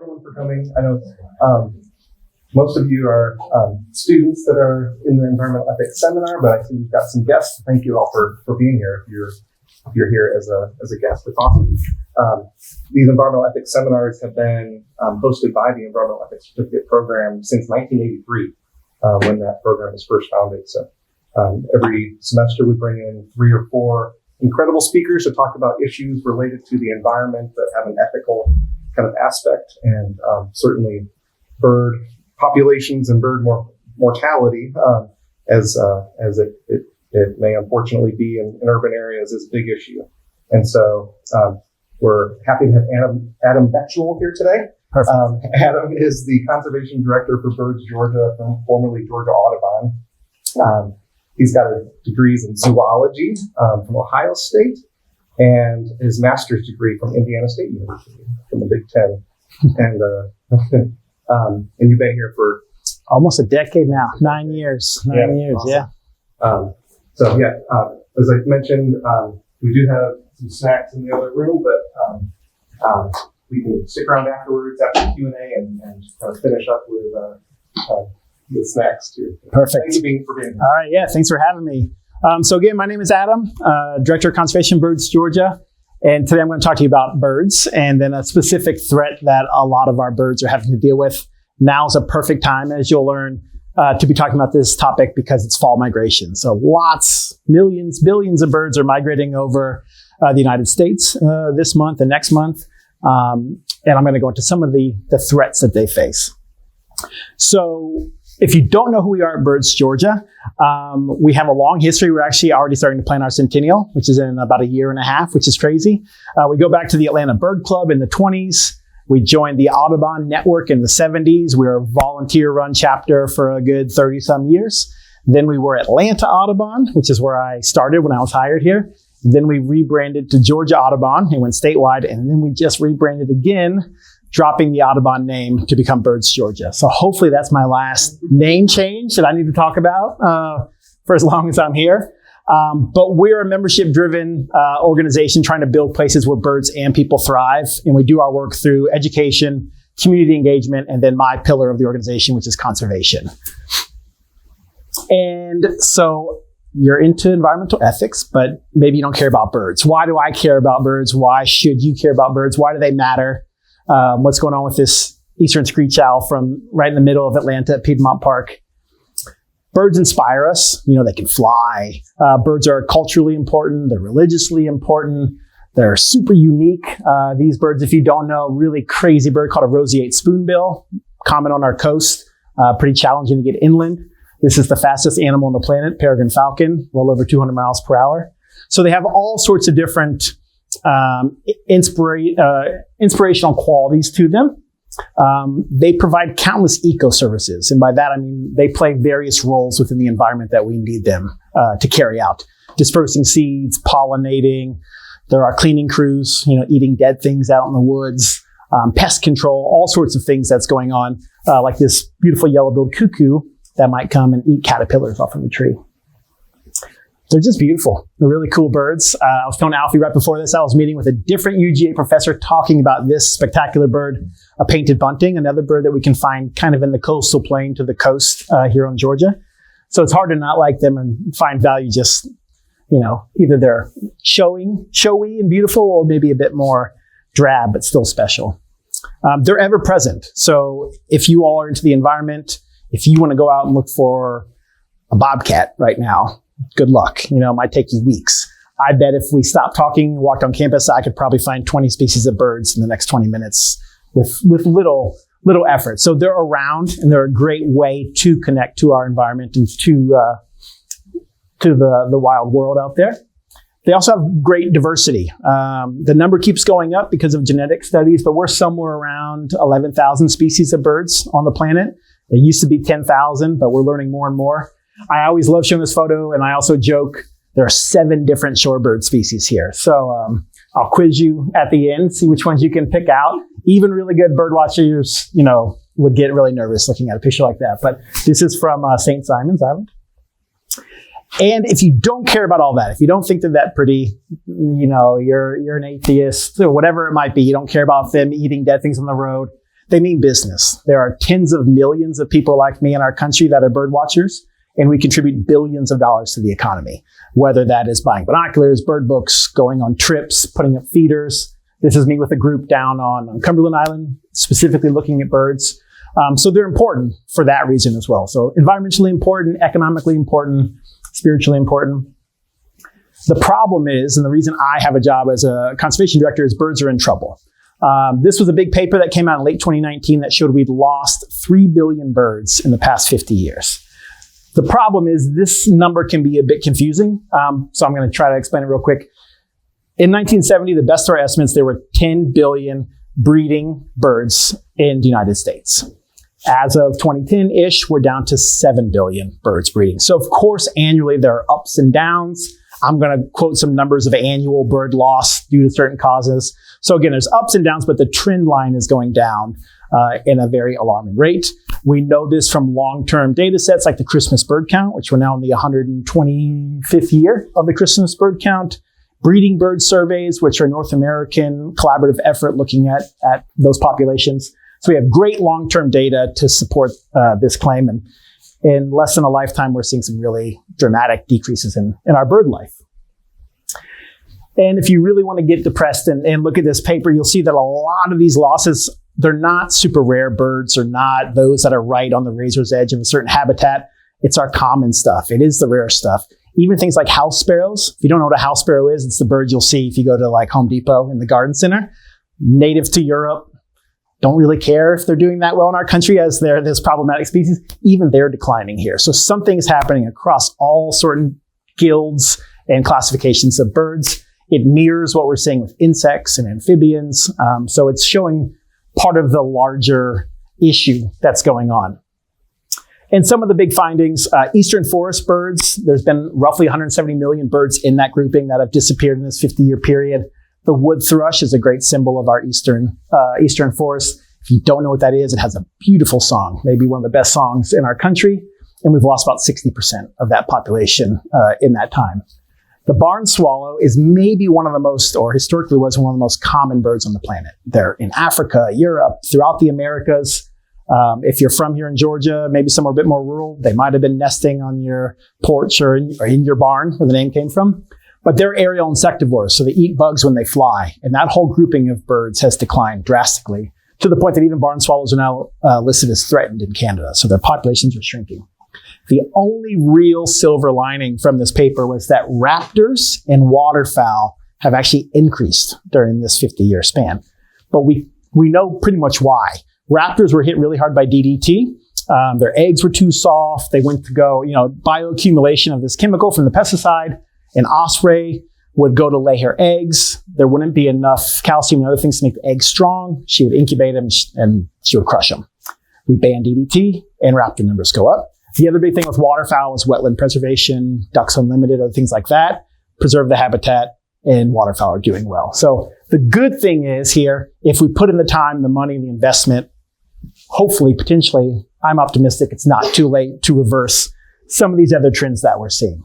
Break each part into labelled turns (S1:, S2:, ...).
S1: everyone for coming. I know most of you are students that are in the environmental ethics seminar, but I see we've got some guests. Thank you all for being here. If you're here as a guest, it's awesome. These environmental ethics seminars have been hosted by the Environmental Ethics Certificate Program since 1983, when that program was first founded. So every semester we bring in 3 or 4 incredible speakers to talk about issues related to the environment that have an ethical kind of aspect, and certainly bird populations and bird mortality, as it may unfortunately be in urban areas, is a big issue. And so we're happy to have Adam Betuel here today.
S2: Perfect.
S1: Adam is the Conservation Director for Birds Georgia, formerly Georgia Audubon. He's got degrees in zoology from Ohio State and his master's degree from Indiana State University, from the Big Ten. And you've been here for
S2: almost a decade now. 9 years. 9 years,
S1: awesome. As I mentioned, we do have some snacks in the other room, but we can stick around afterwards after the Q&A and kind of finish up with the snacks too.
S2: Perfect.
S1: Thank you for being here.
S2: All right, yeah, thanks for having me. So again, my name is Adam, Director of Conservation Birds Georgia, and today I'm going to talk to you about birds and then a specific threat that a lot of our birds are having to deal with. Now is a perfect time, as you'll learn, to be talking about this topic because it's fall migration. So millions, billions of birds are migrating over the United States this month and next month. And I'm going to go into some of the threats that they face. So if you don't know who we are at Birds Georgia, we have a long history. We're actually already starting to plan our centennial, which is in about a year and a half, which is crazy. We go back to the Atlanta Bird Club in the 1920s. We joined the Audubon Network in the 1970s. We were a volunteer-run chapter for a good 30-some years. Then we were Atlanta Audubon, which is where I started when I was hired here. Then we rebranded to Georgia Audubon and went statewide. And then we just rebranded again, dropping the Audubon name to become Birds Georgia. So hopefully that's my last name change that I need to talk about for as long as I'm here. But we're a membership-driven organization trying to build places where birds and people thrive. And we do our work through education, community engagement, and then my pillar of the organization, which is conservation. And so you're into environmental ethics, but maybe you don't care about birds. Why do I care about birds? Why should you care about birds? Why do they matter? What's going on with this eastern screech owl from right in the middle of Atlanta at Piedmont Park? Birds inspire us. You know, they can fly. Birds are culturally important. They're religiously important. They're super unique. These birds, if you don't know, really crazy bird called a roseate spoonbill, common on our coast, pretty challenging to get inland. This is the fastest animal on the planet, peregrine falcon, well over 200 miles per hour. So they have all sorts of different inspirational qualities to them. They provide countless eco-services. And by that, I mean, they play various roles within the environment that we need them to carry out. Dispersing seeds, pollinating. There are cleaning crews, eating dead things out in the woods, pest control, all sorts of things that's going on, like this beautiful yellow-billed cuckoo that might come and eat caterpillars off of a tree. They're just beautiful. They're really cool birds. I was telling Alfie right before this, I was meeting with a different UGA professor talking about this spectacular bird, a painted bunting, another bird that we can find kind of in the coastal plain to the coast here on Georgia. So it's hard to not like them and find value just, either they're showy and beautiful or maybe a bit more drab, but still special. They're ever present. So if you all are into the environment, if you want to go out and look for a bobcat right now, good luck. It might take you weeks. I bet if we stopped talking and walked on campus, I could probably find 20 species of birds in the next 20 minutes with little effort. So they're around, and they're a great way to connect to our environment and to the wild world out there. They also have great diversity. The number keeps going up because of genetic studies, but we're somewhere around 11,000 species of birds on the planet. There used to be 10,000, but we're learning more and more. I always love showing this photo, and I also joke there are 7 different shorebird species here. So I'll quiz you at the end, see which ones you can pick out. Even really good bird watchers, would get really nervous looking at a picture like that. But this is from St. Simon's Island. And if you don't care about all that, if you don't think they're that pretty, you're an atheist or whatever it might be, you don't care about them eating dead things on the road, they mean business. There are tens of millions of people like me in our country that are bird watchers, and we contribute billions of dollars to the economy, whether that is buying binoculars, bird books, going on trips, putting up feeders. This is me with a group down on Cumberland Island, specifically looking at birds. So they're important for that reason as well. So environmentally important, economically important, spiritually important. The problem is, and the reason I have a job as a conservation director, is birds are in trouble. This was a big paper that came out in late 2019 that showed we'd lost 3 billion birds in the past 50 years. The problem is this number can be a bit confusing, so I'm going to try to explain it real quick. In 1970, the best of our estimates, there were 10 billion breeding birds in the United States. As of 2010-ish, we're down to 7 billion birds breeding. So of course, annually there are ups and downs. I'm going to quote some numbers of annual bird loss due to certain causes. So again, there's ups and downs, but the trend line is going down in a very alarming rate. We know this from long-term data sets like the Christmas bird count, which we're now in the 125th year of the Christmas bird count. Breeding bird surveys, which are North American collaborative effort looking at those populations. So we have great long-term data to support this claim. And in less than a lifetime, we're seeing some really dramatic decreases in our bird life. And if you really want to get depressed and look at this paper, you'll see that a lot of these losses, they're not super rare birds or not those that are right on the razor's edge of a certain habitat. It's our common stuff. It is the rare stuff. Even things like house sparrows. If you don't know what a house sparrow is, it's the bird you'll see if you go to like Home Depot in the garden center. Native to Europe. Don't really care if they're doing that well in our country as they're this problematic species. Even they're declining here. So something's happening across all certain guilds and classifications of birds. It mirrors what we're seeing with insects and amphibians. So it's showing part of the larger issue that's going on. And some of the big findings, eastern forest birds, there's been roughly 170 million birds in that grouping that have disappeared in this 50-year period. The wood thrush is a great symbol of our eastern forest. If you don't know what that is, it has a beautiful song, maybe one of the best songs in our country. And we've lost about 60% of that population in that time. The barn swallow is maybe one of the most, or historically was one of the most common birds on the planet. They're in Africa, Europe, throughout the Americas. If you're from here in Georgia, maybe somewhere a bit more rural, they might have been nesting on your porch or in your barn where the name came from. But they're aerial insectivores, so they eat bugs when they fly. And that whole grouping of birds has declined drastically to the point that even barn swallows are now listed as threatened in Canada. So their populations are shrinking. The only real silver lining from this paper was that raptors and waterfowl have actually increased during this 50-year span. But we know pretty much why. Raptors were hit really hard by DDT. Their eggs were too soft. They went to go, bioaccumulation of this chemical from the pesticide. An osprey would go to lay her eggs. There wouldn't be enough calcium and other things to make the eggs strong. She would incubate them and she would crush them. We ban DDT and raptor numbers go up. The other big thing with waterfowl is wetland preservation, Ducks Unlimited, other things like that. Preserve the habitat and waterfowl are doing well. So the good thing is here, if we put in the time, the money, the investment, hopefully, potentially, I'm optimistic it's not too late to reverse some of these other trends that we're seeing.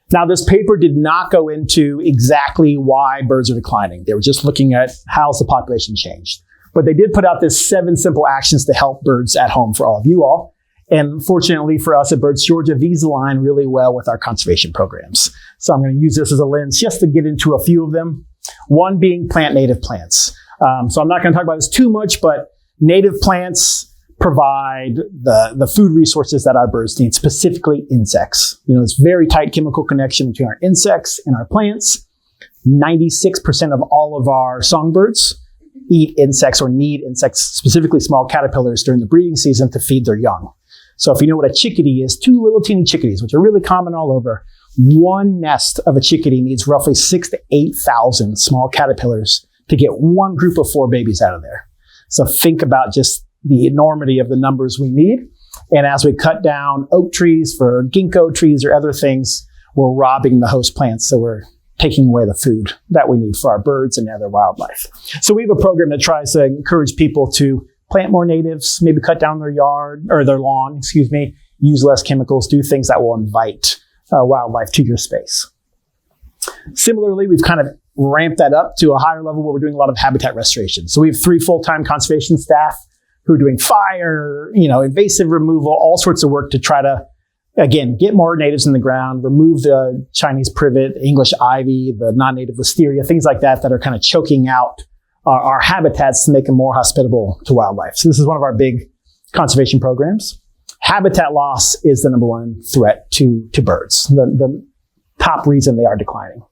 S2: Now, this paper did not go into exactly why birds are declining. They were just looking at how's the population changed. But they did put out this 7 simple actions to help birds at home for all of you all. And fortunately for us at Birds Georgia, these align really well with our conservation programs. So I'm going to use this as a lens just to get into a few of them. One being plant native plants. So I'm not going to talk about this too much, but native plants provide the food resources that our birds need, specifically insects. It's very tight chemical connection between our insects and our plants. 96% of all of our songbirds eat insects or need insects, specifically small caterpillars during the breeding season to feed their young. So if you know what a chickadee is, 2 little teeny chickadees, which are really common all over, one nest of a chickadee needs roughly 6,000 to 8,000 small caterpillars to get one group of 4 babies out of there. So think about just the enormity of the numbers we need. And as we cut down oak trees for ginkgo trees or other things, we're robbing the host plants. So we're taking away the food that we need for our birds and other wildlife. So we have a program that tries to encourage people to plant more natives, maybe cut down their lawn, use less chemicals, do things that will invite wildlife to your space. Similarly, we've kind of ramp that up to a higher level where we're doing a lot of habitat restoration. So we have 3 full-time conservation staff who are doing fire, invasive removal, all sorts of work to try to, again, get more natives in the ground, remove the Chinese privet, English ivy, the non-native wisteria, things like that that are kind of choking out our habitats to make them more hospitable to wildlife. So this is one of our big conservation programs. Habitat loss is the number one threat to birds, the top reason they are declining.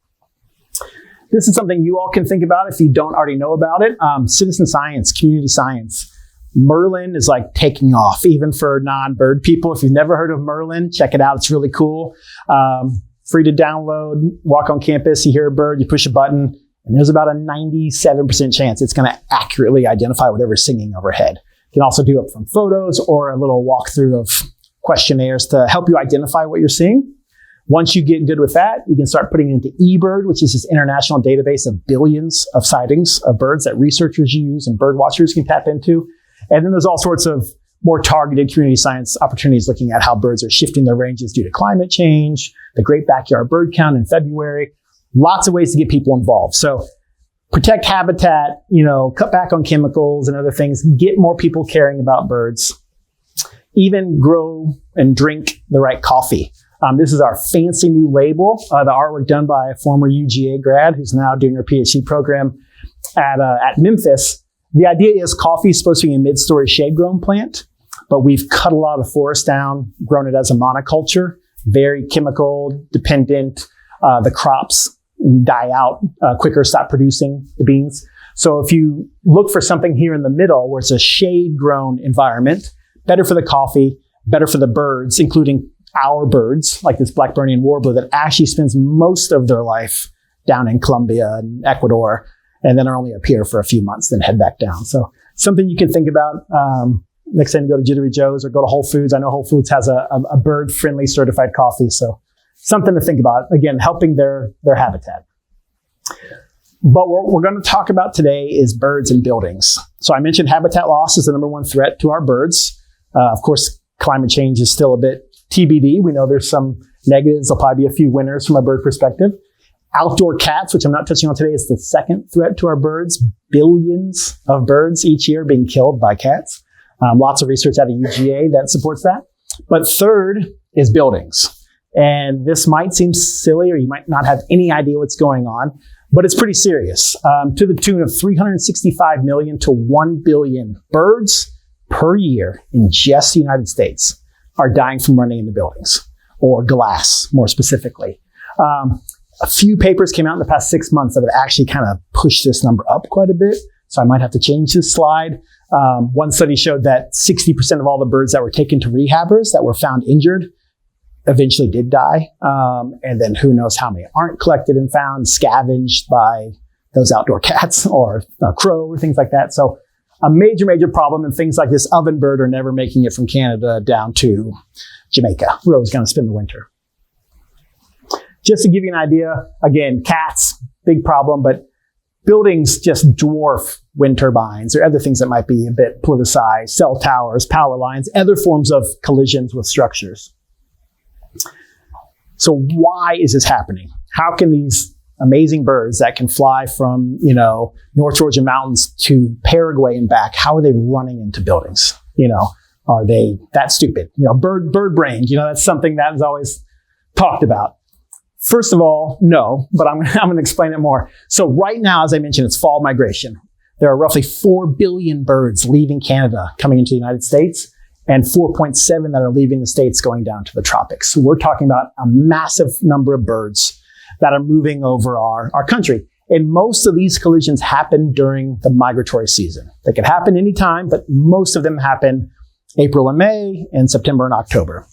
S2: This is something you all can think about if you don't already know about it. Citizen science, community science. Merlin is like taking off, even for non-bird people. If you've never heard of Merlin, check it out. It's really cool. Free to download, walk on campus, you hear a bird, you push a button, and there's about a 97% chance it's going to accurately identify whatever's singing overhead. You can also do it from photos or a little walkthrough of questionnaires to help you identify what you're seeing. Once you get good with that, you can start putting it into eBird, which is this international database of billions of sightings of birds that researchers use and bird watchers can tap into. And then there's all sorts of more targeted community science opportunities looking at how birds are shifting their ranges due to climate change, the Great Backyard Bird Count in February. Lots of ways to get people involved. So protect habitat, cut back on chemicals and other things, get more people caring about birds, even grow and drink the right coffee. This is our fancy new label, the artwork done by a former UGA grad who's now doing her PhD program at Memphis. The idea is coffee is supposed to be a mid-story shade-grown plant, but we've cut a lot of the forest down, grown it as a monoculture, very chemical dependent. The crops die out quicker, stop producing the beans. So if you look for something here in the middle where it's a shade-grown environment, better for the coffee, better for the birds, including our birds, like this Blackburnian warbler that actually spends most of their life down in Colombia and Ecuador, and then are only up here for a few months, then head back down. So something you can think about next time you go to Jittery Joe's or go to Whole Foods. I know Whole Foods has a bird-friendly certified coffee, so something to think about. Again, helping their habitat. But what we're going to talk about today is birds and buildings. So I mentioned habitat loss is the number one threat to our birds. Of course, climate change is still a bit TBD. We know there's some negatives. There'll probably be a few winners from a bird perspective. Outdoor cats, which I'm not touching on today, is the second threat to our birds. Billions of birds each year being killed by cats. Lots of research out of UGA that supports that. But third is buildings. And this might seem silly, or you might not have any idea what's going on, but it's pretty serious. To the tune of 365 million to 1 billion birds per year in just the United States are dying from running into buildings, or glass, more specifically. A few papers came out in the past 6 months that have actually kind of pushed this number up quite a bit. So I might have to change this slide. One study showed that 60% of all the birds that were taken to rehabbers that were found injured eventually did die. And then who knows how many aren't collected and found, scavenged by those outdoor cats or a crow or things like that. So a major, major problem. And things like this ovenbird are never making it from Canada down to Jamaica, where it was going to spend the winter. Just to give you an idea, again, cats, big problem, but buildings just dwarf wind turbines or other things that might be a bit politicized, cell towers, power lines, other forms of collisions with structures. So why is this happening? How can these amazing birds that can fly from, North Georgia mountains to Paraguay and back, how are they running into buildings? Are they that stupid? Bird brain, that's something that is always talked about. First of all, no, but I'm going to explain it more. So right now, as I mentioned, it's fall migration. There are roughly 4 billion birds leaving Canada coming into the United States, and 4.7 that are leaving the States going down to the tropics. So we're talking about a massive number of birds that are moving over our country. And most of these collisions happen during the migratory season. They could happen anytime, but most of them happen April and May and September and October.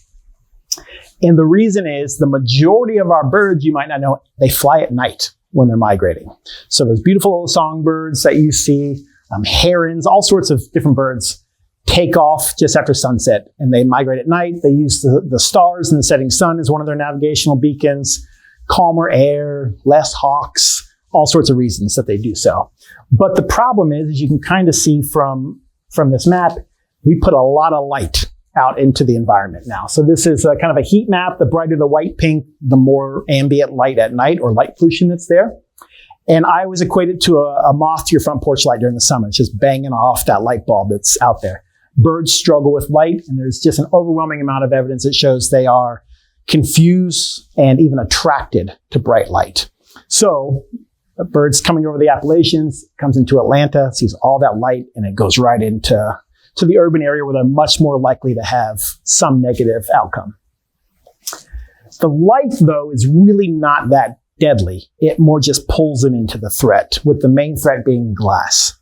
S2: And the reason is the majority of our birds, you might not know, they fly at night when they're migrating. So those beautiful songbirds that you see, herons, all sorts of different birds take off just after sunset, and they migrate at night. They use the stars and the setting sun as one of their navigational beacons, calmer air, less hawks, all sorts of reasons that they do so. But the problem is, as you can kind of see from this map, we put a lot of light out into the environment now. So this is a kind of a heat map. The brighter the white pink, the more ambient light at night or light pollution that's there. And I always equate it to a moth to your front porch light during the summer. It's just banging off that light bulb that's out there. Birds struggle with light, and there's just an overwhelming amount of evidence that shows they are confused and even attracted to bright light. So a bird's coming over the Appalachians, comes into Atlanta, sees all that light, and it goes right into the urban area where they're much more likely to have some negative outcome. The light, though, is really not that deadly. It more just pulls them into the threat, with the main threat being glass.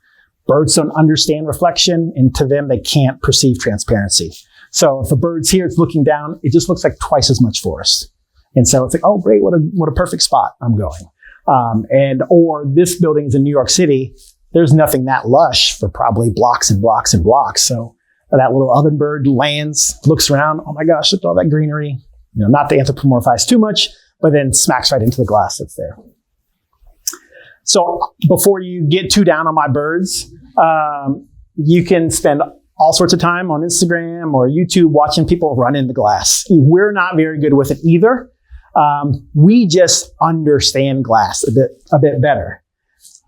S2: Birds don't understand reflection, and to them, they can't perceive transparency. So if a bird's here, it's looking down, it just looks like twice as much forest. And so it's like, oh, great, what a perfect spot, I'm going. Or this building is in New York City, there's nothing that lush for probably blocks and blocks and blocks. So that little ovenbird lands, looks around, oh my gosh, look at all that greenery. Not to anthropomorphize too much, but then smacks right into the glass that's there. So before you get too down on my birds, you can spend all sorts of time on Instagram or YouTube watching people run into glass. We're not very good with it either. We just understand glass a bit better.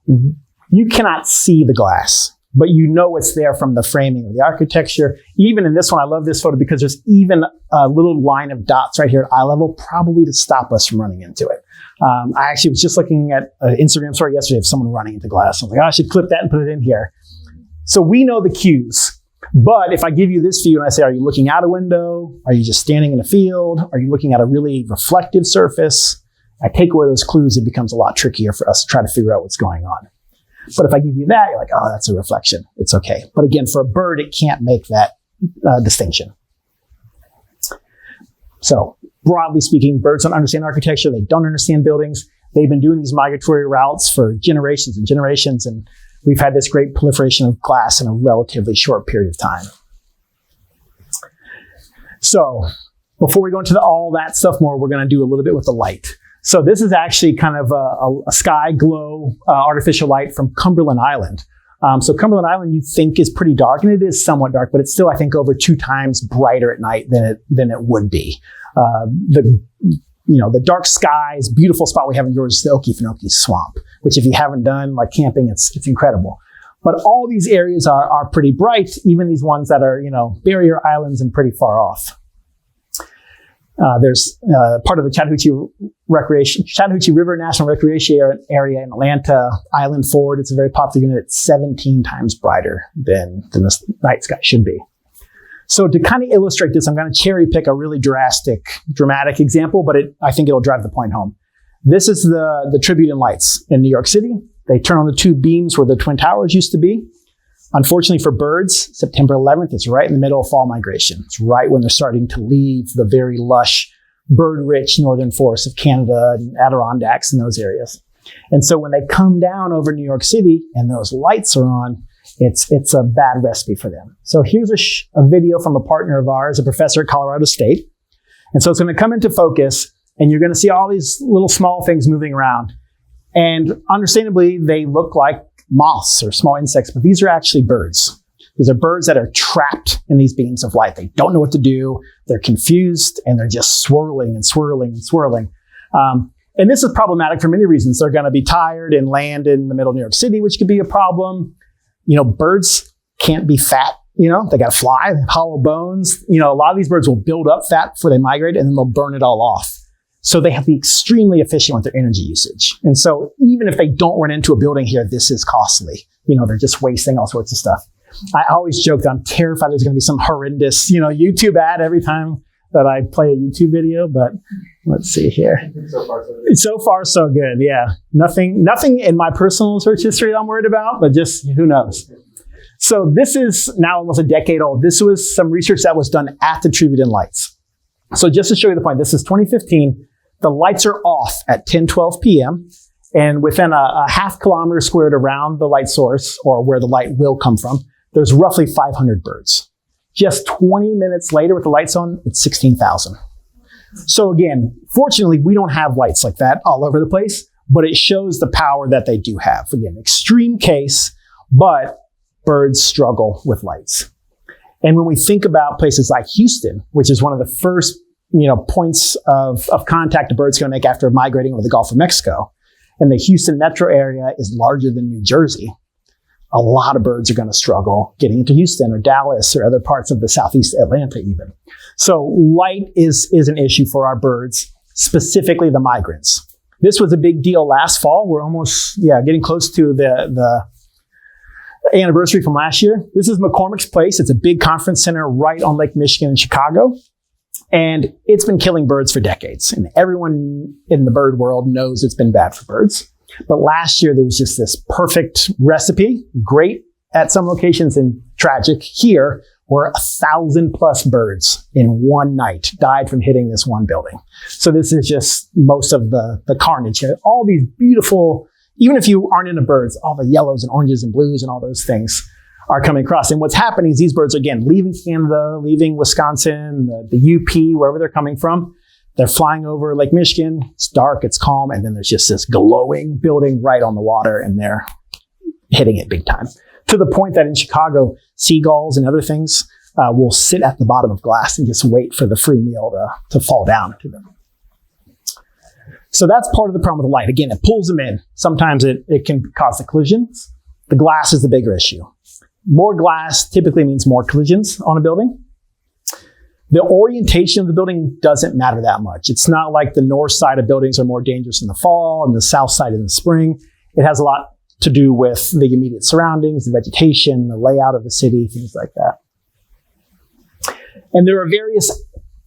S2: You cannot see the glass, but you know it's there from the framing of the architecture. Even in this one, I love this photo because there's even a little line of dots right here at eye level, probably to stop us from running into it. I actually was just looking at an Instagram story yesterday of someone running into glass. I was like, oh, I should clip that and put it in here. So we know the cues. But if I give you this view and I say, are you looking out a window? Are you just standing in a field? Are you looking at a really reflective surface? I take away those clues, it becomes a lot trickier for us to try to figure out what's going on. But if I give you that, you're like, oh, that's a reflection. It's okay. But again, for a bird, it can't make that distinction. So broadly speaking, birds don't understand architecture. They don't understand buildings. They've been doing these migratory routes for generations and generations, and we've had this great proliferation of glass in a relatively short period of time. So before we go into all that stuff more, we're going to do a little bit with the light. So this is actually kind of a sky glow artificial light from Cumberland Island. So Cumberland Island you think is pretty dark, and it is somewhat dark, but it's still, I think, over 2 times brighter at night than it would be. The dark skies, beautiful spot we have in Georgia is the Okefenokee Swamp, which if you haven't done like camping, it's incredible. But all these areas are pretty bright, even these ones that are, barrier islands and pretty far off. There's part of the Chattahoochee River National Recreation Area in Atlanta, Island Ford. It's a very popular unit. It's 17 times brighter than the night sky should be. So to kind of illustrate this, I'm going to cherry pick a really dramatic example, but I think it'll drive the point home. This is the Tribune lights in New York City. They turn on the 2 beams where the Twin Towers used to be. Unfortunately for birds, September 11th is right in the middle of fall migration. It's right when they're starting to leave the very lush, bird-rich northern forests of Canada and Adirondacks and those areas. And so when they come down over New York City and those lights are on, it's a bad recipe for them. So here's a video from a partner of ours, a professor at Colorado State. And so it's going to come into focus, and you're going to see all these little small things moving around. And understandably, they look like moths or small insects, but these are actually birds. These are birds that are trapped in these beams of light. They don't know what to do. They're confused, and they're just swirling and swirling and swirling. And this is problematic for many reasons. They're going to be tired and land in the middle of New York City, which could be a problem. Birds can't be fat. They got to fly, they have hollow bones. A lot of these birds will build up fat before they migrate, and then they'll burn it all off. So they have to be extremely efficient with their energy usage. And so even if they don't run into a building here, this is costly. They're just wasting all sorts of stuff. I always joke that I'm terrified there's going to be some horrendous, YouTube ad every time that I play a YouTube video, but let's see here. So far, so good. Yeah. Nothing in my personal search history I'm worried about, but just who knows. So this is now almost a decade old. This was some research that was done at the Tribune Lights. So just to show you the point, this is 2015. The lights are off at 10:12 p.m. And within a half kilometer squared around the light source, or where the light will come from, there's roughly 500 birds. Just 20 minutes later with the lights on, it's 16,000. So again, fortunately, we don't have lights like that all over the place, but it shows the power that they do have. Again, extreme case, but birds struggle with lights. And when we think about places like Houston, which is one of the first points of contact a bird's going to make after migrating over the Gulf of Mexico, and the Houston metro area is larger than New Jersey, a lot of birds are going to struggle getting into Houston or Dallas or other parts of the Southeast Atlanta even. So light is an issue for our birds, specifically the migrants. This was a big deal last fall. We're almost, getting close to the anniversary from last year. This is McCormick's Place. It's a big conference center right on Lake Michigan in Chicago. And it's been killing birds for decades. And everyone in the bird world knows it's been bad for birds. But last year, there was just this perfect recipe, great at some locations and tragic here, where 1,000+ birds in one night died from hitting this one building. So this is just most of the carnage. All these beautiful, even if you aren't into birds, all the yellows and oranges and blues and all those things are coming across. And what's happening is these birds are, again, leaving Canada, leaving Wisconsin, the UP, wherever they're coming from. They're flying over Lake Michigan. It's dark, it's calm, and then there's just this glowing building right on the water, and they're hitting it big time. To the point that in Chicago, seagulls and other things will sit at the bottom of glass and just wait for the free meal to fall down to them. So that's part of the problem with the light. Again, it pulls them in. Sometimes it can cause the collisions. The glass is the bigger issue. More glass typically means more collisions on a building. The orientation of the building doesn't matter that much. It's not like the north side of buildings are more dangerous in the fall and the south side in the spring. It has a lot to do with the immediate surroundings, the vegetation, the layout of the city, things like that. And there are various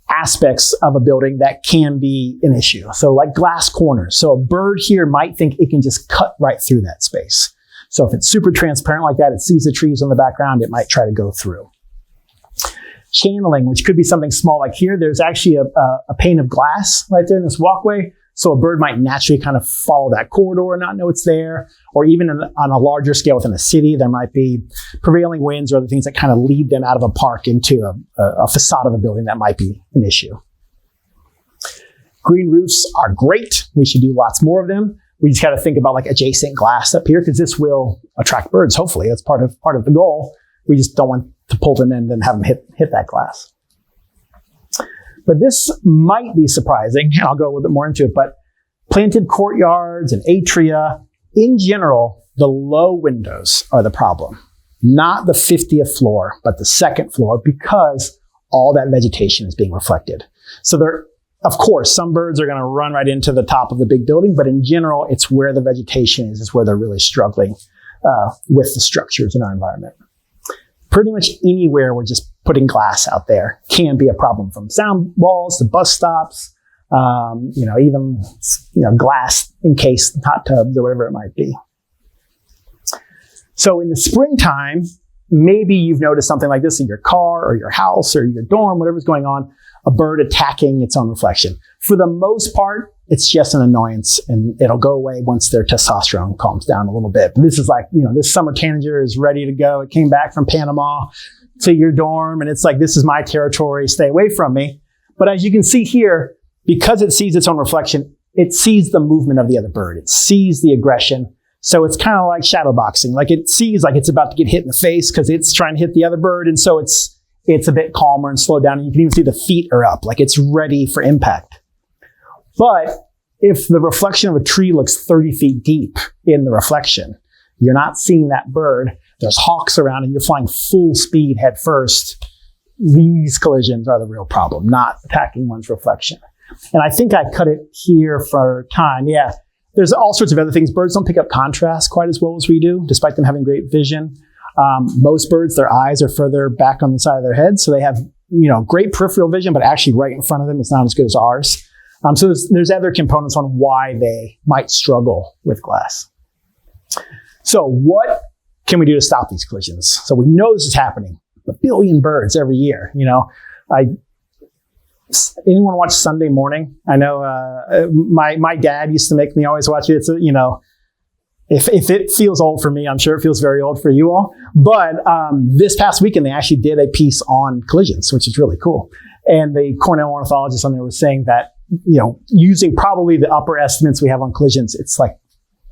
S2: aspects of a building that can be an issue. So like glass corners. So a bird here might think it can just cut right through that space. So if it's super transparent like that, it sees the trees in the background, it might try to go through. Channeling, which could be something small like here. There's actually a pane of glass right there in this walkway. So a bird might naturally kind of follow that corridor and not know it's there. Or even on a larger scale within a city, there might be prevailing winds or other things that kind of lead them out of a park into a facade of a building that might be an issue. Green roofs are great. We should do lots more of them. We just got to think about like adjacent glass up here because this will attract birds. Hopefully, that's part of the goal. We just don't want to pull them in and have them hit that glass. But this might be surprising, and I'll go a little bit more into it, but planted courtyards and atria, in general, the low windows are the problem. Not the 50th floor, but the second floor, because all that vegetation is being reflected. So of course, some birds are going to run right into the top of the big building, but in general, it's where the vegetation is where they're really struggling with the structures in our environment. Pretty much anywhere we're just putting glass out there can be a problem, from sound walls to bus stops, even glass encased hot tubs or whatever it might be. So in the springtime, maybe you've noticed something like this in your car or your house or your dorm, whatever's going on, a bird attacking its own reflection. For the most part, it's just an annoyance, and it'll go away once their testosterone calms down a little bit. But this is like, this summer tanager is ready to go. It came back from Panama to your dorm, and it's like, this is my territory. Stay away from me. But as you can see here, because it sees its own reflection, it sees the movement of the other bird. It sees the aggression. So it's kind of like shadow boxing. Like it sees like it's about to get hit in the face because it's trying to hit the other bird. And so it's a bit calmer and slowed down. And you can even see the feet are up, like it's ready for impact. But if the reflection of a tree looks 30 feet deep in the reflection, you're not seeing that bird. There's hawks around and you're flying full speed head first. These collisions are the real problem, not attacking one's reflection. And I think I cut it here for time. Yeah, there's all sorts of other things. Birds don't pick up contrast quite as well as we do, despite them having great vision. Most birds, their eyes are further back on the side of their head, so they have great peripheral vision, but actually right in front of them, it's not as good as ours. So there's other components on why they might struggle with glass. So what can we do to stop these collisions? So we know this is happening. 1 billion birds every year. Anyone watch Sunday Morning? I know my dad used to make me always watch it. It's if it feels old for me, I'm sure it feels very old for you all. But this past weekend, they actually did a piece on collisions, which is really cool. And the Cornell ornithologist on there was saying that, using probably the upper estimates we have on collisions, it's like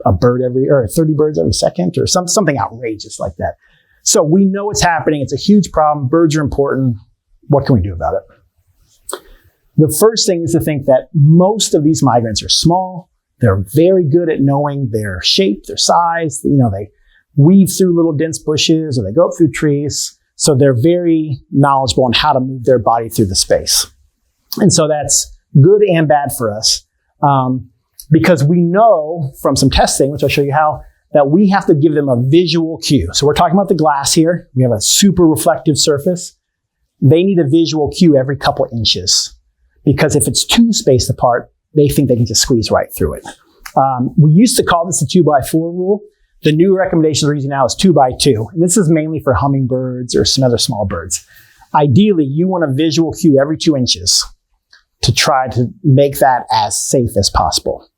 S2: a bird or 30 birds every second or something outrageous like that. So we know it's happening. It's a huge problem. Birds are important. What can we do about it? The first thing is to think that most of these migrants are small. They're very good at knowing their shape, their size. They weave through little dense bushes or they go up through trees. So they're very knowledgeable on how to move their body through the space. And so that's good and bad for us because we know from some testing, which I'll show you how, that we have to give them a visual cue. So we're talking about the glass here. We have a super reflective surface. They need a visual cue every couple inches because if it's too spaced apart, they think they can just squeeze right through it. We used to call this the 2x4 rule. The new recommendations we're using now is 2x2. And this is mainly for hummingbirds or some other small birds. Ideally, you want a visual cue every 2 inches to try to make that as safe as possible.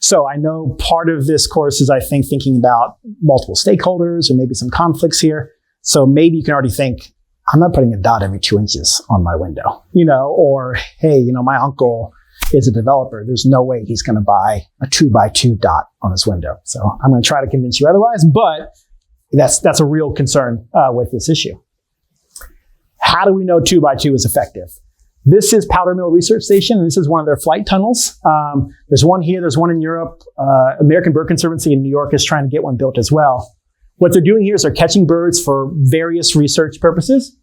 S2: So I know part of this course is, I think, thinking about multiple stakeholders or maybe some conflicts here. So maybe you can already think, I'm not putting a dot every 2 inches on my window, or, hey, my uncle is a developer. There's no way he's going to buy a 2x2 dot on his window. So I'm going to try to convince you otherwise, but that's a real concern with this issue. How do we know 2x2 is effective? This is Powder Mill Research Station, and this is one of their flight tunnels. There's one here, there's one in Europe. American Bird Conservancy in New York is trying to get one built as well. What they're doing here is they're catching birds for various research purposes,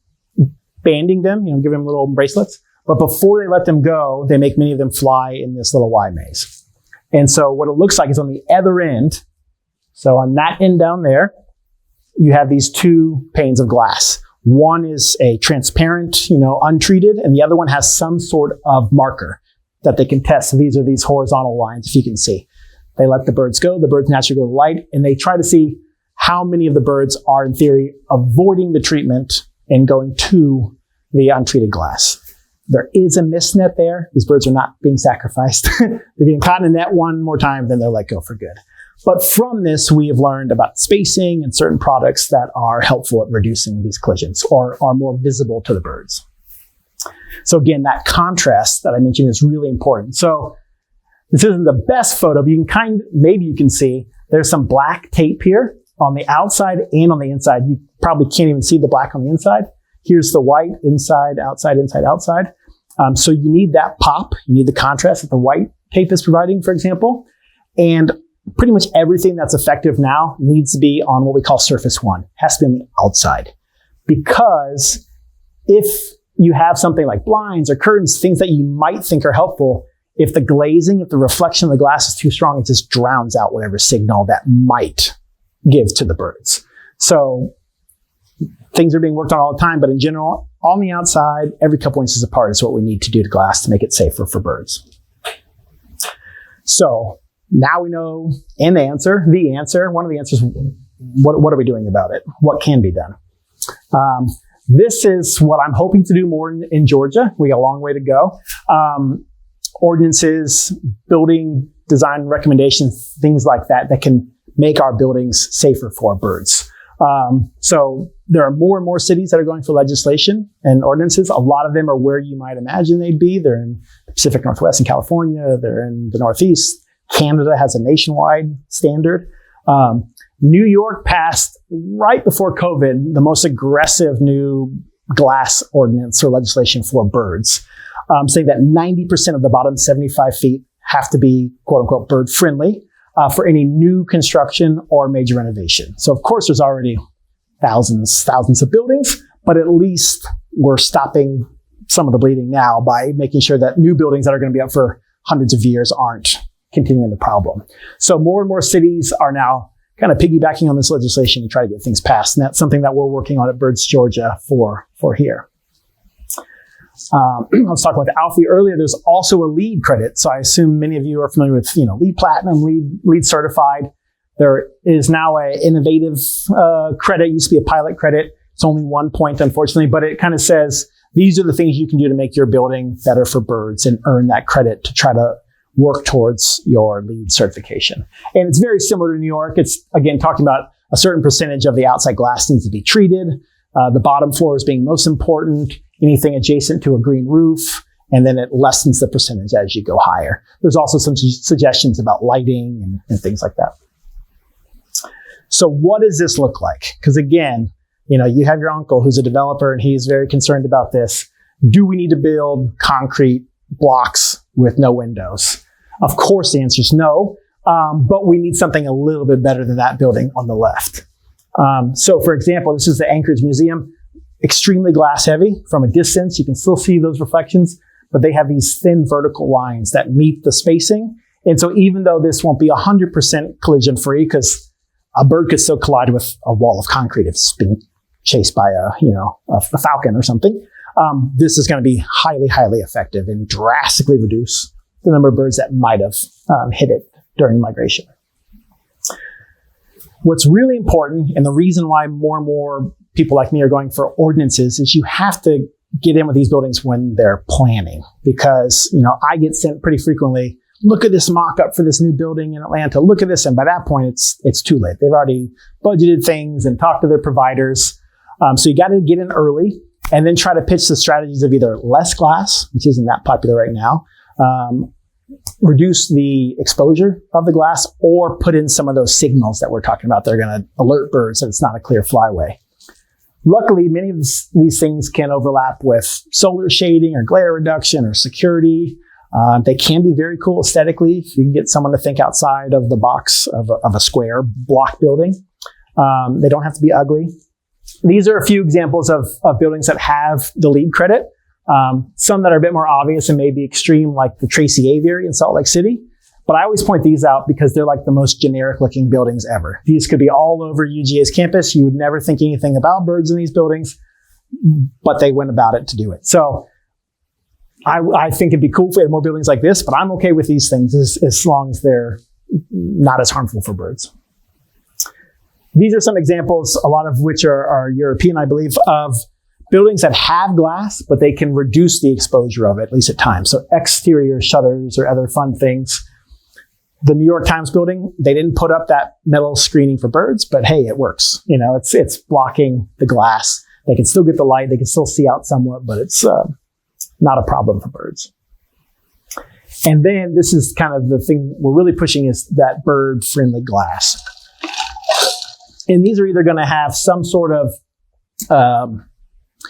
S2: banding them, giving them little bracelets. But before they let them go, they make many of them fly in this little Y maze. And so what it looks like is on the other end, so on that end down there, you have these 2 panes of glass. One is a transparent, untreated, and the other one has some sort of marker that they can test. So these are these horizontal lines, if you can see. They let the birds go. The birds naturally go to light, and they try to see how many of the birds are, in theory, avoiding the treatment and going to the untreated glass. There is a mist net there. These birds are not being sacrificed. They're getting caught in a net one more time, then they're let go for good. But from this, we have learned about spacing and certain products that are helpful at reducing these collisions or are more visible to the birds. So again, that contrast that I mentioned is really important. So this isn't the best photo, but maybe you can see there's some black tape here on the outside and on the inside. You probably can't even see the black on the inside. Here's the white, inside, outside, inside, outside. So you need that pop. You need the contrast that the white tape is providing, for example. And pretty much everything that's effective now needs to be on what we call surface 1. It has to be on the outside. Because if you have something like blinds or curtains, things that you might think are helpful, if the glazing, if the reflection of the glass is too strong, it just drowns out whatever signal that might give to the birds. So things are being worked on all the time, but in general, on the outside, every couple inches apart is what we need to do to glass to make it safer for birds. So now we know the answer. One of the answers, what are we doing about it? What can be done? This is what I'm hoping to do more in Georgia. We got a long way to go. Ordinances, building design recommendations, things like that can make our buildings safer for birds. So there are more and more cities that are going for legislation and ordinances. A lot of them are where you might imagine they'd be. They're in the Pacific Northwest in California. They're in the Northeast. Canada has a nationwide standard. New York passed right before COVID the most aggressive new glass ordinance or legislation for birds, saying that 90% of the bottom 75 feet have to be quote unquote bird friendly for any new construction or major renovation. So of course there's already thousands of buildings, but at least we're stopping some of the bleeding now by making sure that new buildings that are going to be up for hundreds of years aren't continuing the problem. So more and more cities are now kind of piggybacking on this legislation to try to get things passed. And that's something that we're working on at Birds Georgia for here. I was talking with Alfie earlier. There's also a LEED credit. So I assume many of you are familiar with, LEED Platinum, LEED certified. There is now an innovative credit. It used to be a pilot credit. It's only 1 point, unfortunately, but it kind of says these are the things you can do to make your building better for birds and earn that credit to try to work towards your LEED certification. And it's very similar to New York. It's, again, talking about a certain percentage of the outside glass needs to be treated. The bottom floors being most important, anything adjacent to a green roof, and then it lessens the percentage as you go higher. There's also some suggestions about lighting and things like that. So what does this look like? Because again, you have your uncle who's a developer and he's very concerned about this. Do we need to build concrete blocks with no windows? Of course, the answer is no, but we need something a little bit better than that building on the left. So for example, this is the Anchorage Museum, extremely glass heavy. From a distance, you can still see those reflections, but they have these thin vertical lines that meet the spacing. And so even though this won't be 100% collision free, because a bird could still collide with a wall of concrete if it's been chased by a falcon or something, this is going to be highly, highly effective and drastically reduce the number of birds that might have hit it during migration. What's really important, and the reason why more and more people like me are going for ordinances, is you have to get in with these buildings when they're planning. Because, I get sent pretty frequently, look at this mock-up for this new building in Atlanta, look at this, and by that point, it's too late. They've already budgeted things and talked to their providers. So you got to get in early and then try to pitch the strategies of either less glass, which isn't that popular right now, reduce the exposure of the glass, or put in some of those signals that we're talking about. They're going to alert birds that it's not a clear flyway. Luckily, many of these things can overlap with solar shading or glare reduction or security. They can be very cool aesthetically. If you can get someone to think outside of the box of a square block building. They don't have to be ugly. These are a few examples of buildings that have the LEED credit. Some that are a bit more obvious and maybe extreme, like the Tracy Aviary in Salt Lake City. But I always point these out because they're like the most generic looking buildings ever. These could be all over UGA's campus. You would never think anything about birds in these buildings, but they went about it to do it. So I think it'd be cool if we had more buildings like this, but I'm okay with these things as long as they're not as harmful for birds. These are some examples, a lot of which are European, I believe, of buildings that have glass, but they can reduce the exposure of it, at least at times. So exterior shutters or other fun things. The New York Times building, they didn't put up that metal screening for birds, but hey, it works. It's blocking the glass. They can still get the light. They can still see out somewhat, but it's not a problem for birds. And then this is kind of the thing we're really pushing, is that bird-friendly glass. And these are either going to have some sort of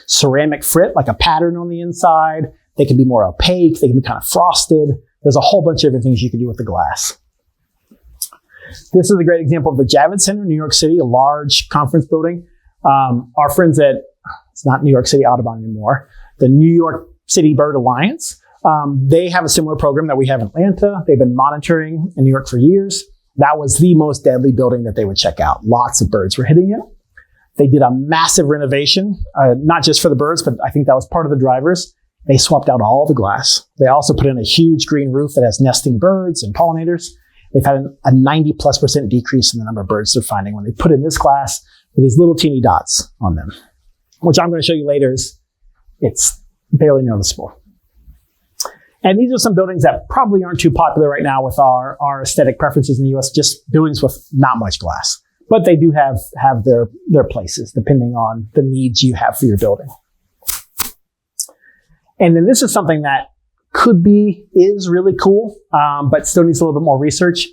S2: ceramic frit, like a pattern on the inside. They can be more opaque. They can be kind of frosted. There's a whole bunch of different things you can do with the glass. This is a great example of the Javits Center in New York City, a large conference building. Our friends at, it's not New York City Audubon anymore, the New York City Bird Alliance, they have a similar program that we have in Atlanta. They've been monitoring in New York for years. That was the most deadly building that they would check out. Lots of birds were hitting it. They did a massive renovation, not just for the birds, but I think that was part of the drivers. They swapped out all the glass. They also put in a huge green roof that has nesting birds and pollinators. They've had a 90+% decrease in the number of birds they're finding when they put in this glass with these little teeny dots on them, which I'm going to show you later. It's barely noticeable. And these are some buildings that probably aren't too popular right now with our aesthetic preferences in the US, just buildings with not much glass. But they do have their places depending on the needs you have for your building. And then this is something that is really cool, but still needs a little bit more research.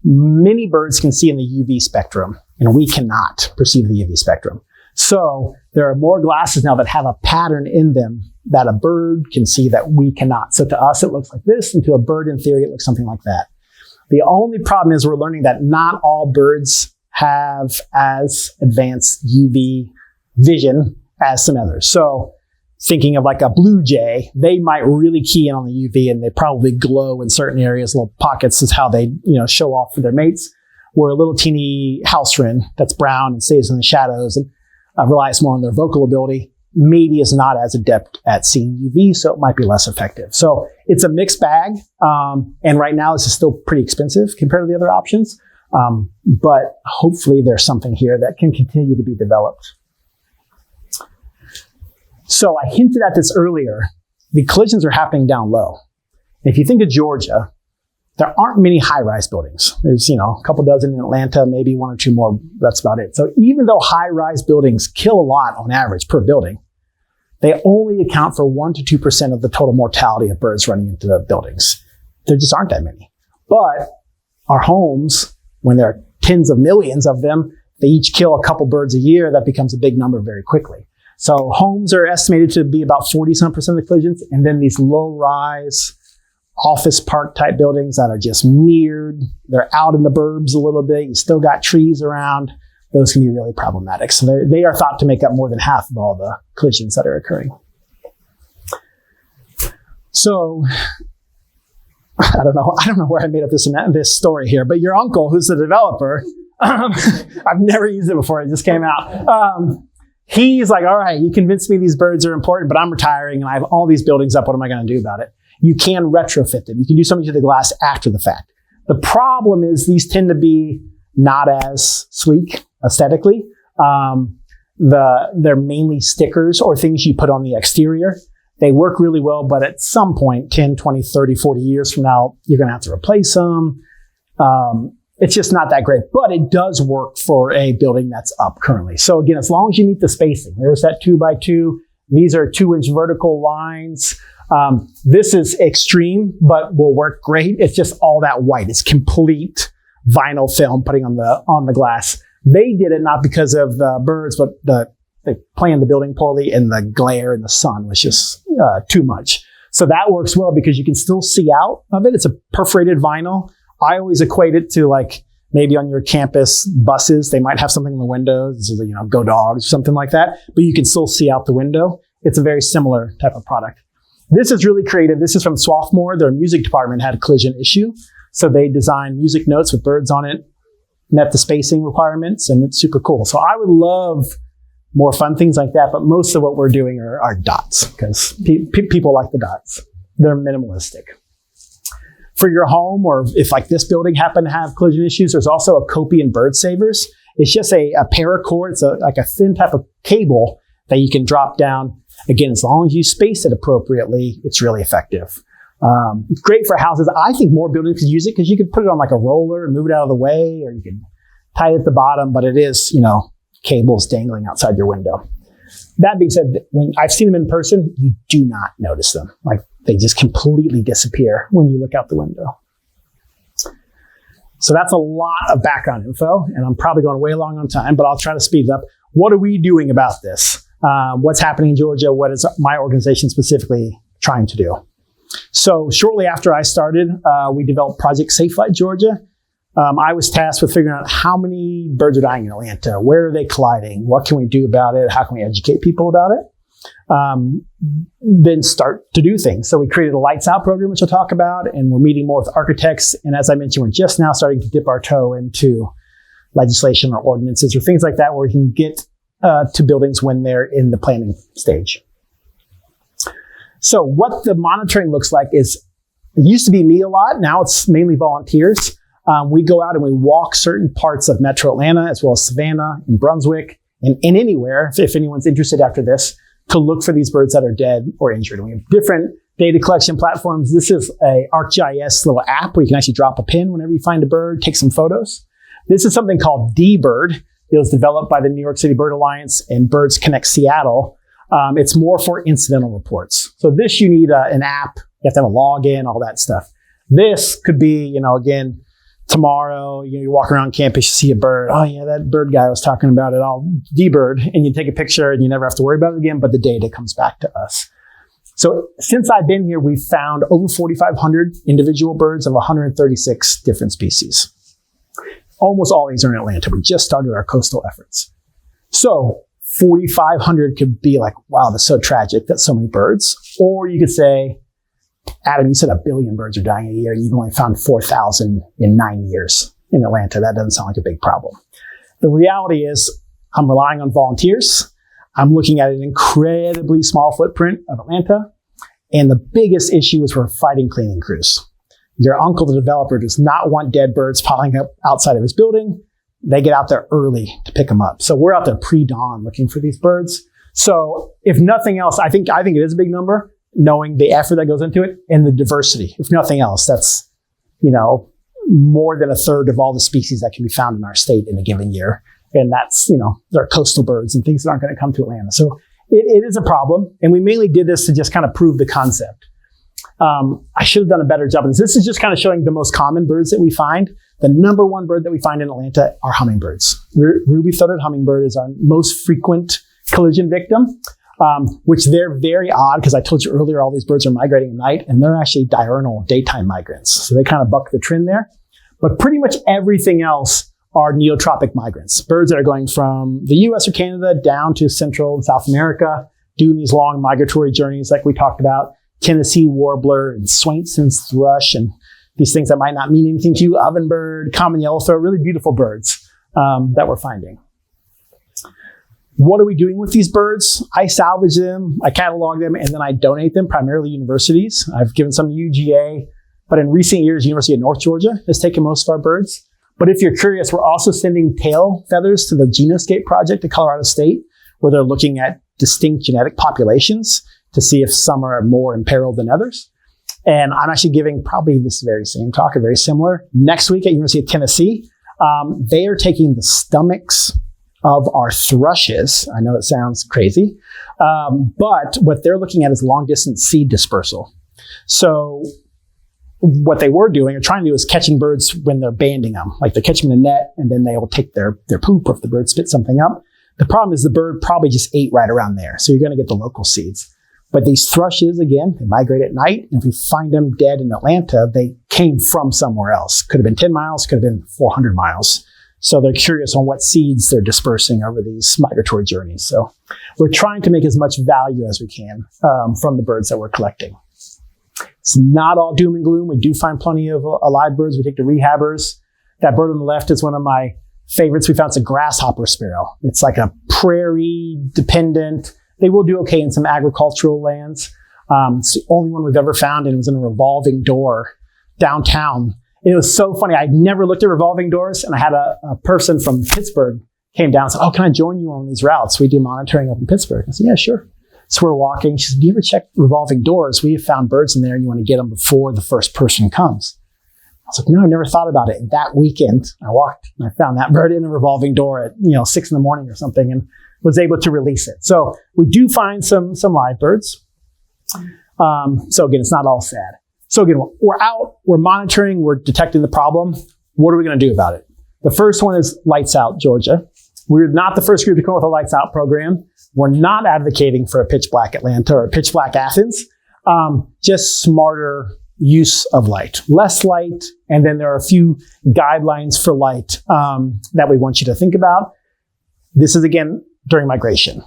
S2: Many birds can see in the UV spectrum, and we cannot perceive the UV spectrum. So there are more glasses now that have a pattern in them that a bird can see that we cannot. So to us, it looks like this, and to a bird, in theory, it looks something like that. The only problem is we're learning that not all birds have as advanced UV vision as some others. So thinking of like a blue jay, they might really key in on the UV, and they probably glow in certain areas. Little pockets is how they show off for their mates. Where a little teeny house wren that's brown and stays in the shadows and relies more on their vocal ability, maybe is not as adept at seeing UV, so it might be less effective. So it's a mixed bag, and right now this is still pretty expensive compared to the other options, but hopefully there's something here that can continue to be developed. So I hinted at this earlier. The collisions are happening down low. If you think of Georgia, there aren't many high-rise buildings. There's, a couple dozen in Atlanta, maybe one or two more. That's about it. So even though high-rise buildings kill a lot on average per building, they only account for 1% to 2% of the total mortality of birds running into the buildings. There just aren't that many. But our homes, when there are tens of millions of them, they each kill a couple birds a year. That becomes a big number very quickly. So homes are estimated to be about 40% of the collisions, and then these low-rise, office park type buildings that are just mirrored. They're out in the burbs a little bit. You still got trees around. Those can be really problematic. So they are thought to make up more than half of all the collisions that are occurring. So I don't know where I made up this story here, but your uncle, who's the developer, I've never used it before. It just came out. He's like, all right, you convinced me these birds are important, but I'm retiring and I have all these buildings up. What am I going to do about it? You can retrofit them. You can do something to the glass after the fact. The problem is these tend to be not as sleek aesthetically. They're mainly stickers or things you put on the exterior. They work really well, but at some point, 10, 20, 30, 40 years from now, you're going to have to replace them. It's just not that great, but it does work for a building that's up currently. So again, as long as you meet the spacing, there's that 2x2. These are 2-inch vertical lines. This is extreme, but will work great. It's just all that white. It's complete vinyl film putting on the glass. They did it not because of the birds, but they planned the building poorly, and the glare in the sun was just too much. So that works well because you can still see out of it. It's a perforated vinyl. I always equate it to like maybe on your campus buses, they might have something in the windows, Go Dogs or something like that, but you can still see out the window. It's a very similar type of product. This is really creative. This is from Swarthmore. Their music department had a collision issue. So they designed music notes with birds on it, met the spacing requirements, and it's super cool. So I would love more fun things like that, but most of what we're doing are dots because people like the dots. They're minimalistic. For your home, or if like this building happened to have collision issues, there's also a Copian bird savers. It's just a paracord. It's like a thin type of cable that you can drop down. Again, as long as you space it appropriately, it's really effective. Great for houses. I think more buildings could use it because you could put it on like a roller and move it out of the way, or you could tie it at the bottom, but it is, cables dangling outside your window. That being said, when I've seen them in person, you do not notice them. Like they just completely disappear when you look out the window. So that's a lot of background info, and I'm probably going way long on time, but I'll try to speed it up. What are we doing about this? What's happening in Georgia? What is my organization specifically trying to do? So shortly after I started, we developed Project Safe Flight Georgia. I was tasked with figuring out how many birds are dying in Atlanta. Where are they colliding? What can we do about it? How can we educate people about it? Then start to do things. So we created a Lights Out program, which I'll talk about, and we're meeting more with architects. And as I mentioned, we're just now starting to dip our toe into legislation or ordinances or things like that where we can get to buildings when they're in the planning stage. So what the monitoring looks like is, it used to be me a lot. Now it's mainly volunteers. We go out and we walk certain parts of Metro Atlanta, as well as Savannah and Brunswick and anywhere, if anyone's interested after this, to look for these birds that are dead or injured. And we have different data collection platforms. This is a ArcGIS little app where you can actually drop a pin whenever you find a bird, take some photos. This is something called D-Bird. It was developed by the New York City Bird Alliance and Birds Connect Seattle. It's more for incidental reports. So this, you need an app. You have to have a login, all that stuff. This could be, again, tomorrow, you walk around campus, you see a bird. Oh yeah, that bird guy was talking about it all, D-Bird, and you take a picture and you never have to worry about it again, but the data comes back to us. So since I've been here, we've found over 4,500 individual birds of 136 different species. Almost all these are in Atlanta. We just started our coastal efforts. So 4,500 could be like, wow, that's so tragic. That's so many birds. Or you could say, Adam, you said 1 billion birds are dying a year, and you've only found 4,000 in 9 years in Atlanta. That doesn't sound like a big problem. The reality is I'm relying on volunteers. I'm looking at an incredibly small footprint of Atlanta. And the biggest issue is we're fighting cleaning crews. Your uncle, the developer, does not want dead birds piling up outside of his building. They get out there early to pick them up. So we're out there pre-dawn looking for these birds. So if nothing else, I think it is a big number, knowing the effort that goes into it and the diversity. If nothing else, that's, more than a third of all the species that can be found in our state in a given year. And that's, there are coastal birds and things that aren't going to come to Atlanta. So it is a problem. And we mainly did this to just kind of prove the concept. I should have done a better job of this. This is just kind of showing the most common birds that we find. The number one bird that we find in Atlanta are hummingbirds. Ruby-throated hummingbird is our most frequent collision victim. which they're very odd because I told you earlier all these birds are migrating at night, and they're actually diurnal daytime migrants. So they kind of buck the trend there. But pretty much everything else are neotropic migrants, birds that are going from the US or Canada down to Central and South America, doing these long migratory journeys like we talked about, Tennessee warbler and Swainson's thrush, and these things that might not mean anything to you, ovenbird, common yellowthroat, really beautiful birds that we're finding. What are we doing with these birds? I salvage them, I catalog them, and then I donate them, primarily universities. I've given some to UGA, but in recent years, University of North Georgia has taken most of our birds. But if you're curious, we're also sending tail feathers to the Genoscape project at Colorado State, where they're looking at distinct genetic populations to see if some are more imperiled than others. And I'm actually giving probably this very same talk, or very similar, next week at University of Tennessee. They are taking the stomachs of our thrushes. I know it sounds crazy, but what they're looking at is long distance seed dispersal. So what they were doing or trying to do is catching birds when they're banding them. Like they catch them in a net and then they will take their poop, or if the bird spits something up. The problem is the bird probably just ate right around there. So you're going to get the local seeds. But these thrushes, again, they migrate at night. And if we find them dead in Atlanta, they came from somewhere else. Could have been 10 miles, could have been 400 miles. So they're curious on what seeds they're dispersing over these migratory journeys. So we're trying to make as much value as we can from the birds that we're collecting. It's not all doom and gloom. We do find plenty of alive birds. We take to rehabbers. That bird on the left is one of my favorites. We found it's a grasshopper sparrow. It's like a prairie dependent. They will do okay in some agricultural lands. It's the only one we've ever found, and it was in a revolving door downtown. It was so funny. I'd never looked at revolving doors, and I had a person from Pittsburgh came down and said, "Oh, can I join you on these routes? We do monitoring up in Pittsburgh." I said, "Yeah, sure." So we're walking. She said, "Do you ever check revolving doors? We have found birds in there, and you want to get them before the first person comes." I was like, "No, I never thought about it." And that weekend, I walked and I found that bird in a revolving door at 6 in the morning or something, and was able to release it. So we do find some live birds. So again, it's not all sad. So again, we're out, we're monitoring, we're detecting the problem. What are we going to do about it? The first one is Lights Out Georgia. We're not the first group to come up with a Lights Out program. We're not advocating for a pitch black Atlanta or a pitch black Athens. Just smarter use of light, less light. And then there are a few guidelines for light that we want you to think about. This is again during migration.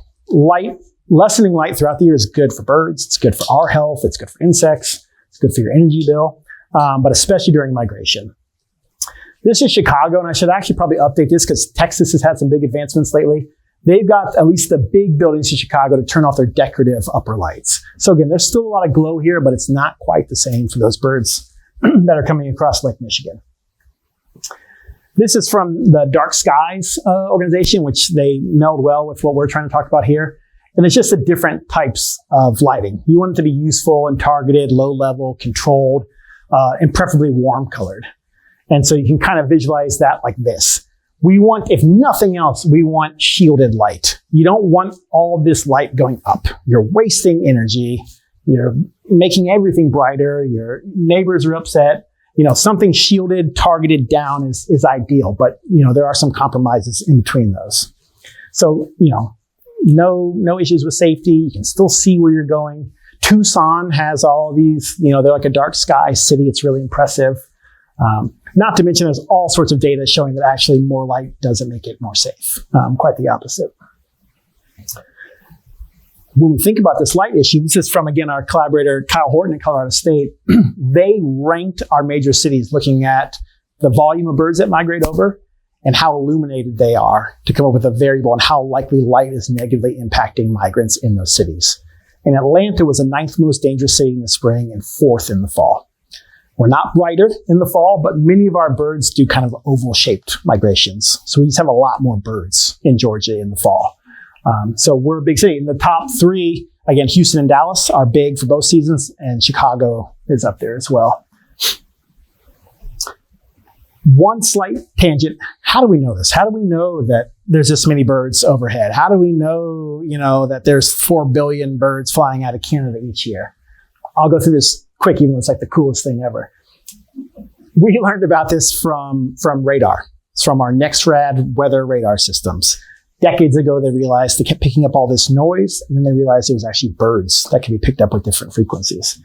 S2: Lessening light throughout the year is good for birds. It's good for our health. It's good for insects. It's good for your energy bill, but especially during migration. This is Chicago, and I should actually probably update this because Texas has had some big advancements lately. They've got at least the big buildings in Chicago to turn off their decorative upper lights. So again, there's still a lot of glow here, but it's not quite the same for those birds that are coming across Lake Michigan. This is from the Dark Skies organization, which they meld well with what we're trying to talk about here. And it's just the different types of lighting. You want it to be useful and targeted, low level, controlled, and preferably warm colored. And so you can kind of visualize that like this. We want, if nothing else, we want shielded light. You don't want all this light going up. You're wasting energy. You're making everything brighter. Your neighbors are upset. Something shielded, targeted down is ideal. But, there are some compromises in between those. So, no issues with safety. You can still see where you're going. Tucson has all these, they're like a dark sky city. It's really impressive. Not to mention there's all sorts of data showing that actually more light doesn't make it more safe. Quite the opposite. When we think about this light issue, this is from, again, our collaborator, Kyle Horton at Colorado State. They ranked our major cities looking at the volume of birds that migrate over and how illuminated they are to come up with a variable on how likely light is negatively impacting migrants in those cities. And Atlanta was the 9th most dangerous city in the spring and 4th in the fall. We're not brighter in the fall, but many of our birds do kind of oval-shaped migrations. So we just have a lot more birds in Georgia in the fall. So we're a big city. In the top 3, again, Houston and Dallas are big for both seasons, and Chicago is up there as well. One slight tangent. How do we know this? How do we know that there's this many birds overhead? How do we know, that there's 4 billion birds flying out of Canada each year? I'll go through this quick, even though it's like the coolest thing ever. We learned about this from radar. It's from our NextRad weather radar systems. Decades ago, they realized they kept picking up all this noise, and then they realized it was actually birds that could be picked up with different frequencies.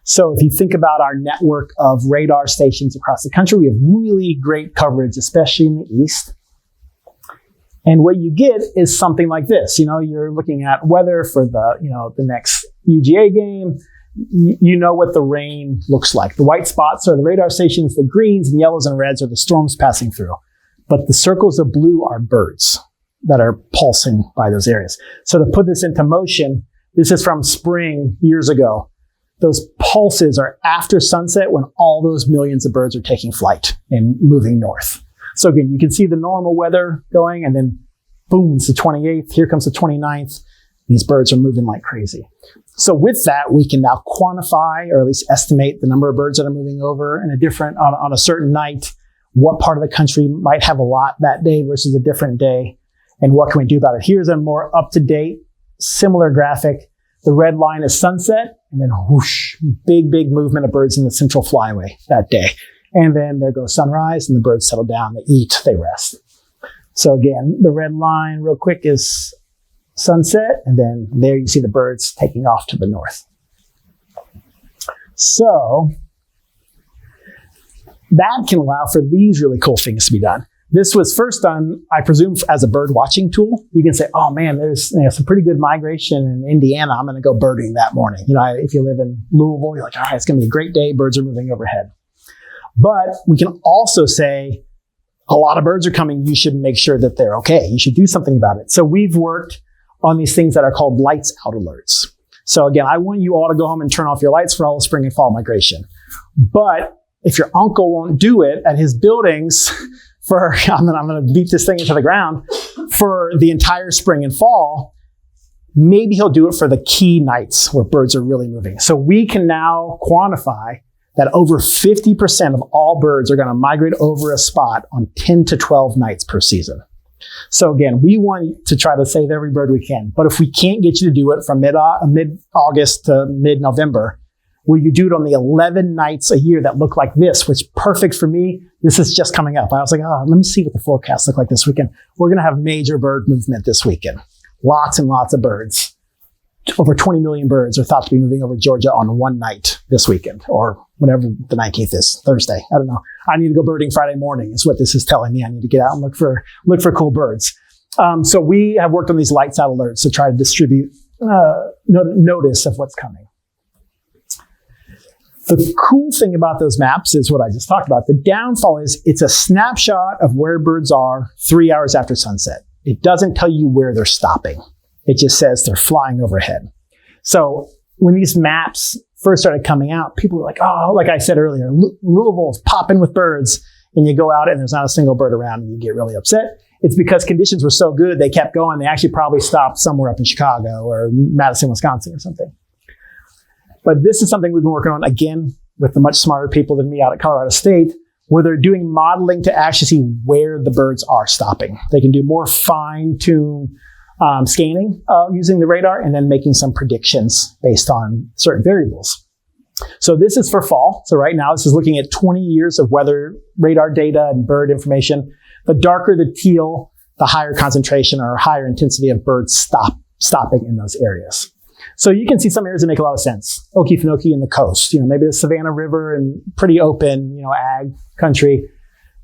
S2: So if you think about our network of radar stations across the country, we have really great coverage, especially in the east. And what you get is something like this. You're looking at weather for the next UGA game. You know what the rain looks like. The white spots are the radar stations, the greens and yellows and reds are the storms passing through. But the circles of blue are birds that are pulsing by those areas. So to put this into motion, this is from spring years ago. Those pulses are after sunset when all those millions of birds are taking flight and moving north. So again, you can see the normal weather going, and then boom, it's the 28th. Here comes the 29th. These birds are moving like crazy. So with that, we can now quantify or at least estimate the number of birds that are moving over in on a certain night, what part of the country might have a lot that day versus a different day, and what can we do about it. Here's a more up-to-date, similar graphic. The red line is sunset, and then whoosh, big movement of birds in the central flyway that day. And then there goes sunrise, and the birds settle down, they eat, they rest. So again, the red line real quick is sunset, and then there you see the birds taking off to the north. So that can allow for these really cool things to be done. This was first done, I presume, as a bird watching tool. You can say, oh man, there's some pretty good migration in Indiana. I'm going to go birding that morning. If you live in Louisville, you're like, all right, it's going to be a great day. Birds are moving overhead. But we can also say, a lot of birds are coming. You should make sure that they're okay. You should do something about it. So we've worked on these things that are called lights out alerts. So again, I want you all to go home and turn off your lights for all the spring and fall migration. But if your uncle won't do it at his buildings I'm going to beat this thing into the ground for the entire spring and fall, maybe he'll do it for the key nights where birds are really moving. So we can now quantify that over 50% of all birds are going to migrate over a spot on 10 to 12 nights per season. So again, we want to try to save every bird we can. But if we can't get you to do it from mid-August to mid-November, will you do it on the 11 nights a year that look like this, which perfect for me. This is just coming up. I was like, let me see what the forecasts look like this weekend. We're going to have major bird movement this weekend. Lots and lots of birds. Over 20 million birds are thought to be moving over Georgia on one night this weekend, or whatever the 19th is, Thursday. I don't know. I need to go birding Friday morning is what this is telling me. I need to get out and look for cool birds. So we have worked on these lights out alerts to try to distribute notice of what's coming. The cool thing about those maps is what I just talked about. The downfall is it's a snapshot of where birds are 3 hours after sunset. It doesn't tell you where they're stopping. It just says they're flying overhead. So when these maps first started coming out, people were like, oh, like I said earlier, Louisville's popping with birds. And you go out and there's not a single bird around and you get really upset. It's because conditions were so good, they kept going. They actually probably stopped somewhere up in Chicago or Madison, Wisconsin or something. But this is something we've been working on, again, with the much smarter people than me out at Colorado State, where they're doing modeling to actually see where the birds are stopping. They can do more fine-tuned scanning using the radar and then making some predictions based on certain variables. So this is for fall. So right now, this is looking at 20 years of weather radar data and bird information. The darker the teal, the higher concentration or higher intensity of birds stopping in those areas. So you can see some areas that make a lot of sense. Okefenokee and the coast, maybe the Savannah River and pretty open, ag country,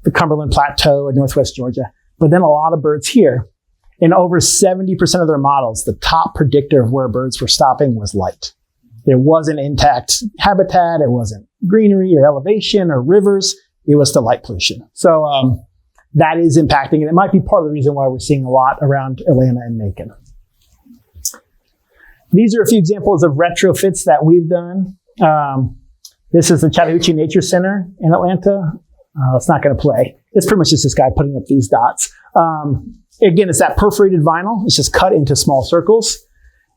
S2: the Cumberland Plateau in Northwest Georgia, but then a lot of birds here. In over 70% of their models, the top predictor of where birds were stopping was light. There wasn't intact habitat. It wasn't greenery or elevation or rivers. It was the light pollution. So that is impacting, and it might be part of the reason why we're seeing a lot around Atlanta and Macon. These are a few examples of retrofits that we've done. This is the Chattahoochee Nature Center in Atlanta. It's not going to play. It's pretty much just this guy putting up these dots. Again, it's that perforated vinyl. It's just cut into small circles.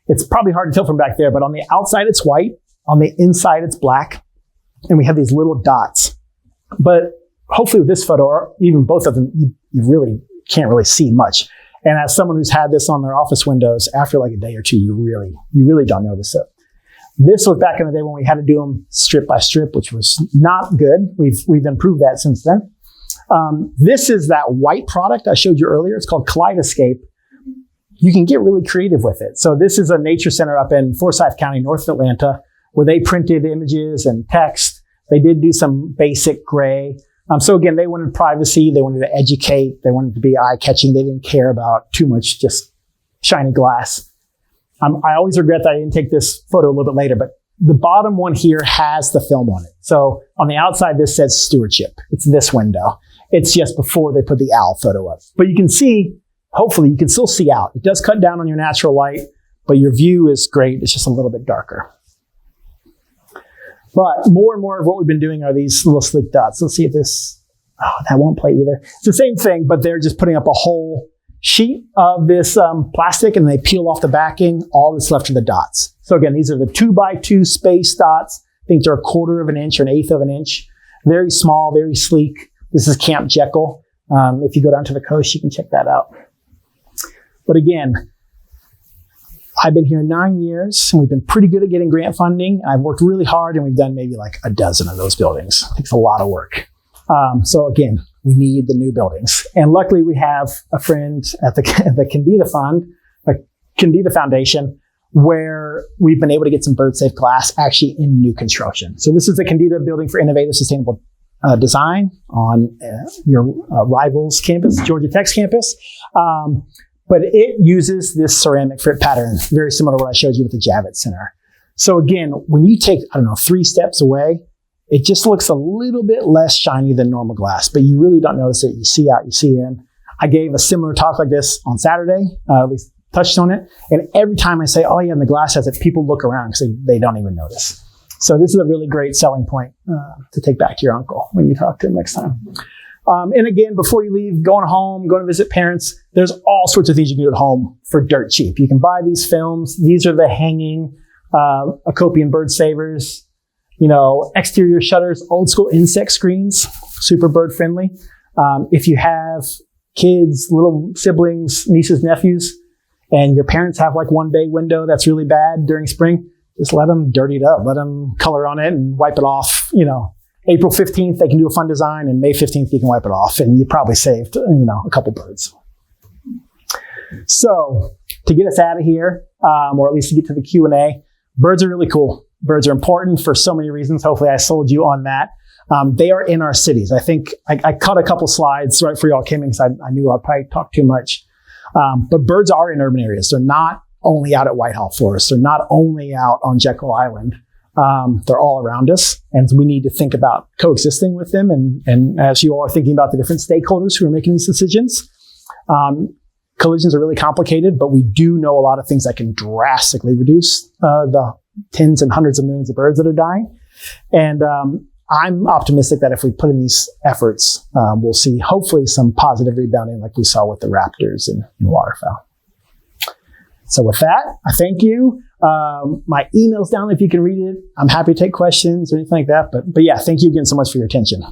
S2: It's probably hard to tell from back there, but on the outside, it's white. On the inside, it's black. And we have these little dots. But hopefully with this photo, or even both of them, you really can't really see much. And as someone who's had this on their office windows, after like a day or two, you really don't notice it. This was back in the day when we had to do them strip by strip, which was not good. We've improved that since then. This is that white product I showed you earlier. It's called Kaleidoscape. you can get really creative with it. So this is a nature center up in Forsyth County, north of Atlanta, where they printed images and text. They did do some basic gray. So again, they wanted privacy. They wanted to educate. They wanted to be eye-catching. They didn't care about too much just shiny glass. I always regret that I didn't take this photo a little bit later, but the bottom one here has the film on it. So on the outside, this says stewardship. It's this window. It's just before they put the owl photo up. But you can see, hopefully, you can still see out. It does cut down on your natural light, but your view is great. It's just a little bit darker. But more and more of what we've been doing are these little sleek dots. Let's see if this, that won't play either. It's the same thing, but they're just putting up a whole sheet of this plastic and they peel off the backing. All that's left are the dots. So again, these are the 2x2 space dots. I think they're 1/4 of an inch or 1/8 of an inch. Very small, very sleek. This is Camp Jekyll. If you go down to the coast, you can check that out. But again, I've been here 9 years and we've been pretty good at getting grant funding. I've worked really hard and we've done maybe like a dozen of those buildings. It takes a lot of work. So again, we need the new buildings. And luckily we have a friend at the Candida Foundation, where we've been able to get some bird safe glass actually in new construction. So this is the Candida Building for Innovative Sustainable Design on your rival's campus, Georgia Tech's campus. But it uses this ceramic frit pattern, very similar to what I showed you with the Javits Center. So again, when you take, 3 steps away, it just looks a little bit less shiny than normal glass, but you really don't notice it. You see out, you see in. I gave a similar talk like this on Saturday. We touched on it. And every time I say, oh yeah, and the glass has it, people look around because they don't even notice. So this is a really great selling point to take back to your uncle when you talk to him next time. And again, before you leave, going home, going to visit parents, there's all sorts of things you can do at home for dirt cheap. You can buy these films. These are the hanging Acopian bird savers, exterior shutters, old school insect screens, super bird friendly. If you have kids, little siblings, nieces, nephews, and your parents have like one bay window that's really bad during spring, just let them dirty it up. Let them color on it and wipe it off, April 15th, they can do a fun design, and May 15th, you can wipe it off, and you probably saved, a couple birds. So, to get us out of here, or at least to get to the Q&A, birds are really cool. Birds are important for so many reasons. Hopefully, I sold you on that. They are in our cities. I think I cut a couple slides right before y'all came in because I knew I'd probably talk too much. But birds are in urban areas. They're not only out at Whitehall Forest. They're not only out on Jekyll Island. They're all around us, and we need to think about coexisting with them. And as you all are thinking about the different stakeholders who are making these decisions, collisions are really complicated, but we do know a lot of things that can drastically reduce the tens and hundreds of millions of birds that are dying. And I'm optimistic that if we put in these efforts, we'll see hopefully some positive rebounding like we saw with the raptors and waterfowl. So with that, I thank you. My email's down if you can read it. I'm happy to take questions or anything like that. But yeah, thank you again so much for your attention.